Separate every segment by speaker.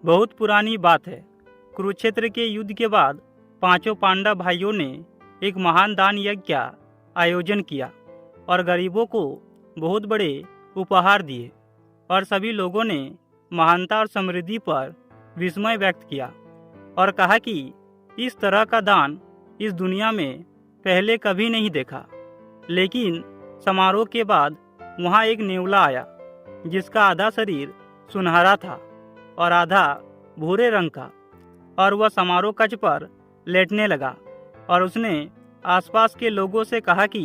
Speaker 1: बहुत पुरानी बात है। कुरुक्षेत्र के युद्ध के बाद पांचों पांडव भाइयों ने एक महान दान यज्ञ का आयोजन किया और गरीबों को बहुत बड़े उपहार दिए, और सभी लोगों ने महानता और समृद्धि पर विस्मय व्यक्त किया और कहा कि इस तरह का दान इस दुनिया में पहले कभी नहीं देखा। लेकिन समारोह के बाद वहाँ एक नेवला आया जिसका आधा शरीर सुनहरा था और आधा भूरे रंग का, और वह समारोह कक्ष पर लेटने लगा और उसने आसपास के लोगों से कहा कि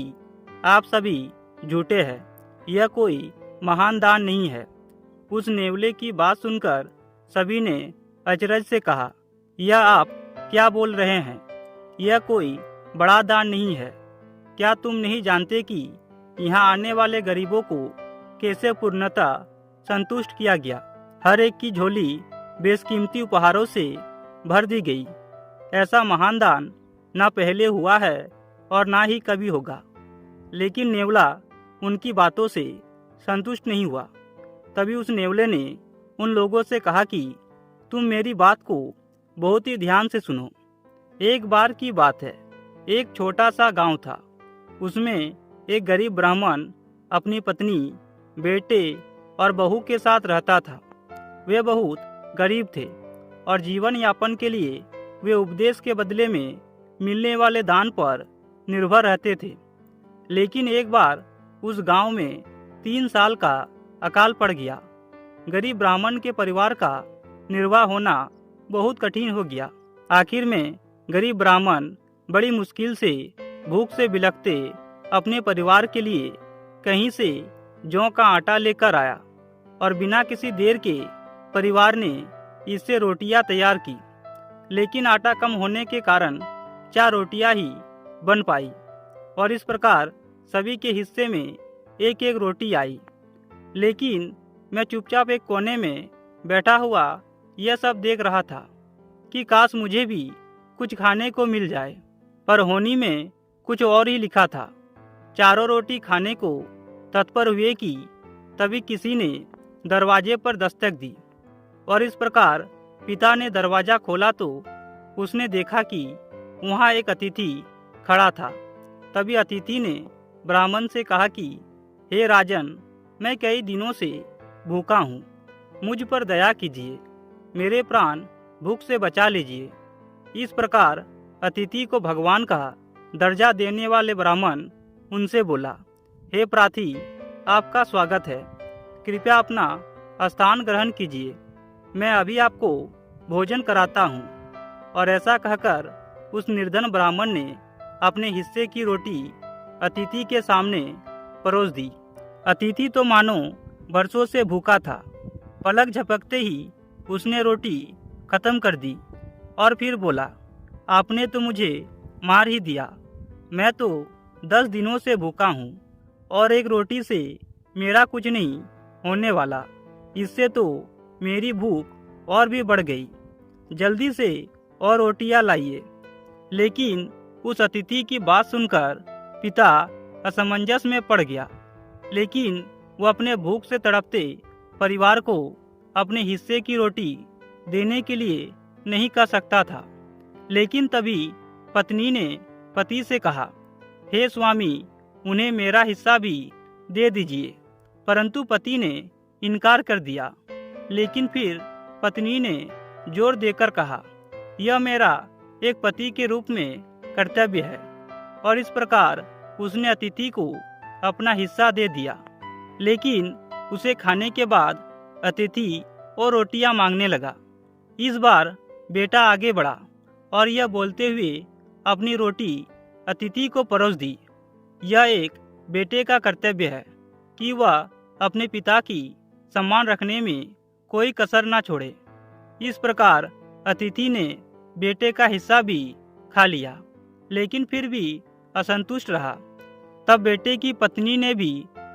Speaker 1: आप सभी झूठे हैं, यह कोई महान दान नहीं है। उस नेवले की बात सुनकर सभी ने अचरज से कहा, यह आप क्या बोल रहे हैं? यह कोई बड़ा दान नहीं है। क्या तुम नहीं जानते कि यहाँ आने वाले गरीबों को कैसे पूर्णतः संतुष्ट किया गया? हर एक की झोली बेशकीमती उपहारों से भर दी गई। ऐसा महान दान न पहले हुआ है और ना ही कभी होगा। लेकिन नेवला उनकी बातों से संतुष्ट नहीं हुआ। तभी उस नेवले ने उन लोगों से कहा कि तुम मेरी बात को बहुत ही ध्यान से सुनो। एक बार की बात है, एक छोटा सा गांव था। उसमें एक गरीब ब्राह्मण अपनी पत्नी, बेटे और बहू के साथ रहता था। वे बहुत गरीब थे और जीवन यापन के लिए वे उपदेश के बदले में मिलने वाले दान पर निर्भर रहते थे। लेकिन एक बार उस गांव में 3 साल का अकाल पड़ गया। गरीब ब्राह्मण के परिवार का निर्वाह होना बहुत कठिन हो गया। आखिर में गरीब ब्राह्मण बड़ी मुश्किल से भूख से बिलखते अपने परिवार के लिए कहीं से जौ का आटा लेकर आया और बिना किसी देर के परिवार ने इससे रोटियां तैयार की। लेकिन आटा कम होने के कारण 4 रोटियां ही बन पाई और इस प्रकार सभी के हिस्से में एक एक रोटी आई। लेकिन मैं चुपचाप एक कोने में बैठा हुआ यह सब देख रहा था कि काश मुझे भी कुछ खाने को मिल जाए, पर होनी में कुछ और ही लिखा था। 4 रोटी खाने को तत्पर हुए कि तभी किसी ने दरवाजे पर दस्तक दी और इस प्रकार पिता ने दरवाजा खोला तो उसने देखा कि वहाँ एक अतिथि खड़ा था। तभी अतिथि ने ब्राह्मण से कहा कि हे राजन, मैं कई दिनों से भूखा हूँ, मुझ पर दया कीजिए, मेरे प्राण भूख से बचा लीजिए। इस प्रकार अतिथि को भगवान का दर्जा देने वाले ब्राह्मण उनसे बोला, हे प्रार्थी, आपका स्वागत है, कृपया अपना स्थान ग्रहण कीजिए, मैं अभी आपको भोजन कराता हूँ। और ऐसा कहकर उस निर्धन ब्राह्मण ने अपने हिस्से की रोटी अतिथि के सामने परोस दी। अतिथि तो मानो बरसों से भूखा था। पलक झपकते ही उसने रोटी खत्म कर दी और फिर बोला, आपने तो मुझे मार ही दिया। मैं तो 10 दिनों से भूखा हूँ और एक रोटी से मेरा कुछ नहीं होने वाला। इससे तो मेरी भूख और भी बढ़ गई। जल्दी से और रोटियां लाइए। लेकिन उस अतिथि की बात सुनकर पिता असमंजस में पड़ गया। लेकिन वो अपने भूख से तड़पते परिवार को अपने हिस्से की रोटी देने के लिए नहीं कह सकता था। लेकिन तभी पत्नी ने पति से कहा, हे स्वामी, उन्हें मेरा हिस्सा भी दे दीजिए। परंतु पति ने इनकार कर दिया। लेकिन फिर पत्नी ने जोर देकर कहा, यह मेरा एक पति के रूप में कर्तव्य है। और इस प्रकार उसने अतिथि को अपना हिस्सा दे दिया। लेकिन उसे खाने के बाद अतिथि और रोटियां मांगने लगा। इस बार बेटा आगे बढ़ा और यह बोलते हुए अपनी रोटी अतिथि को परोस दी, यह एक बेटे का कर्तव्य है कि वह अपने पिता की सम्मान रखने में कोई कसर न छोड़े। इस प्रकार अतिथि ने बेटे का हिस्सा भी खा लिया, लेकिन फिर भी असंतुष्ट रहा। तब बेटे की पत्नी ने भी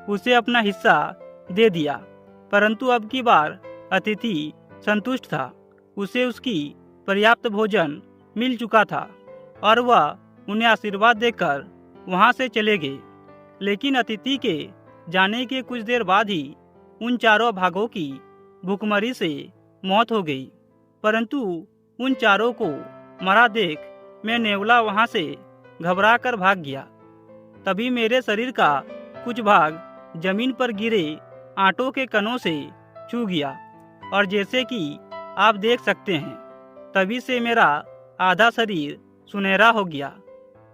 Speaker 1: उसे अपना हिस्सा दे दिया, परंतु अब की बार अतिथि संतुष्ट था। उसे उसकी पर्याप्त भोजन मिल चुका था और वह उन्हें आशीर्वाद देकर वहां से चले गए। लेकिन अतिथि के जाने के कुछ देर बाद ही उन 4 भागों की भूखमरी से मौत हो गई। परंतु उन चारों को मरा देख मैं नेवला वहां से घबरा कर भाग गया। तभी मेरे शरीर का कुछ भाग जमीन पर गिरे आंटों के कणों से छू गया और जैसे कि आप देख सकते हैं तभी से मेरा आधा शरीर सुनहरा हो गया।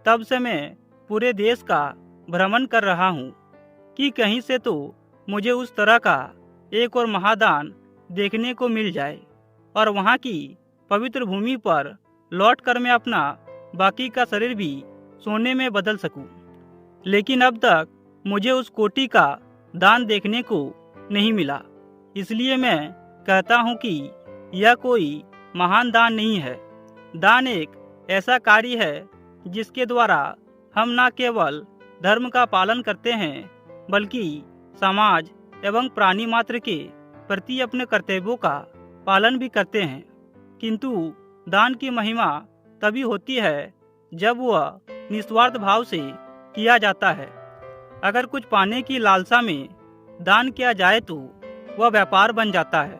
Speaker 1: तब से मैं पूरे देश का भ्रमण कर रहा हूँ कि कहीं से तो मुझे उस तरह का एक और महादान देखने को मिल जाए और वहाँ की पवित्र भूमि पर लौटकर मैं अपना बाकी का शरीर भी सोने में बदल सकूं। लेकिन अब तक मुझे उस कोटि का दान देखने को नहीं मिला। इसलिए मैं कहता हूँ कि यह कोई महान दान नहीं है। दान एक ऐसा कार्य है जिसके द्वारा हम न केवल धर्म का पालन करते हैं बल्कि समाज एवं प्राणी मात्र के प्रति अपने कर्तव्यों का पालन भी करते हैं। किंतु दान की महिमा तभी होती है जब वह निस्वार्थ भाव से किया जाता है। अगर कुछ पाने की लालसा में दान किया जाए तो वह व्यापार बन जाता है